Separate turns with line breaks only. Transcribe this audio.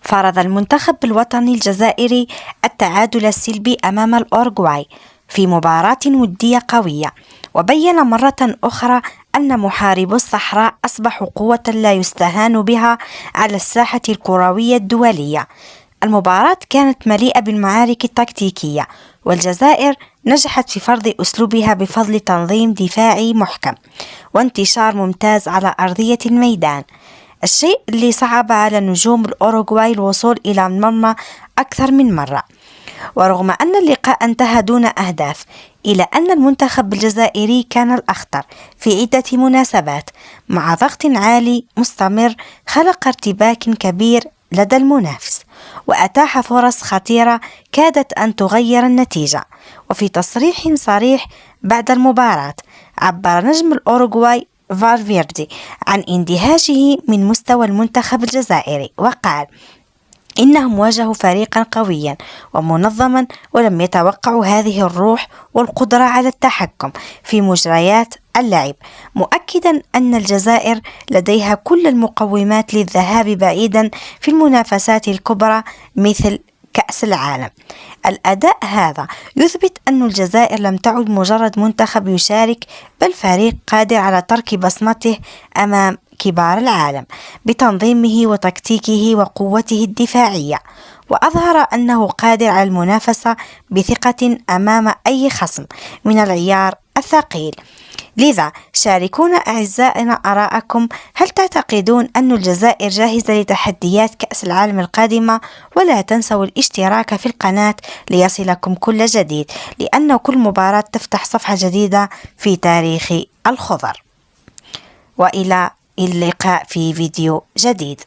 فرض المنتخب الوطني الجزائري التعادل السلبي أمام الأوروغواي في مباراة ودية قوية، وبين مرة أخرى أن محاربو الصحراء أصبحوا قوة لا يستهان بها على الساحة الكروية الدولية. المباراة كانت مليئة بالمعارك التكتيكية، والجزائر نجحت في فرض أسلوبها بفضل تنظيم دفاعي محكم وانتشار ممتاز على أرضية الميدان، الشيء اللي صعب على نجوم الأوروغواي الوصول إلى المرمى أكثر من مرة. ورغم أن اللقاء انتهى دون أهداف، إلا أن المنتخب الجزائري كان الأخطر في عدة مناسبات، مع ضغط عالي مستمر خلق ارتباك كبير لدى المنافس، وأتاح فرص خطيرة كادت أن تغير النتيجة. وفي تصريح صريح بعد المباراة، عبر نجم الأوروغواي فالفيردي عن اندهاشه من مستوى المنتخب الجزائري، وقال إنهم واجهوا فريقا قويا ومنظما ولم يتوقعوا هذه الروح والقدرة على التحكم في مجريات اللعب، مؤكدا أن الجزائر لديها كل المقومات للذهاب بعيدا في المنافسات الكبرى مثل كأس العالم. الأداء هذا يثبت أن الجزائر لم تعد مجرد منتخب يشارك، بل فريق قادر على ترك بصمته أمام كبار العالم بتنظيمه وتكتيكه وقوته الدفاعية، وأظهر أنه قادر على المنافسة بثقة أمام أي خصم من العيار الثقيل. لذا شاركونا أعزائنا آراءكم، هل تعتقدون أن الجزائر جاهزة لتحديات كأس العالم القادمة؟ ولا تنسوا الاشتراك في القناة ليصلكم كل جديد، لأن كل مباراة تفتح صفحة جديدة في تاريخ الخضر. وإلى اللقاء في فيديو جديد.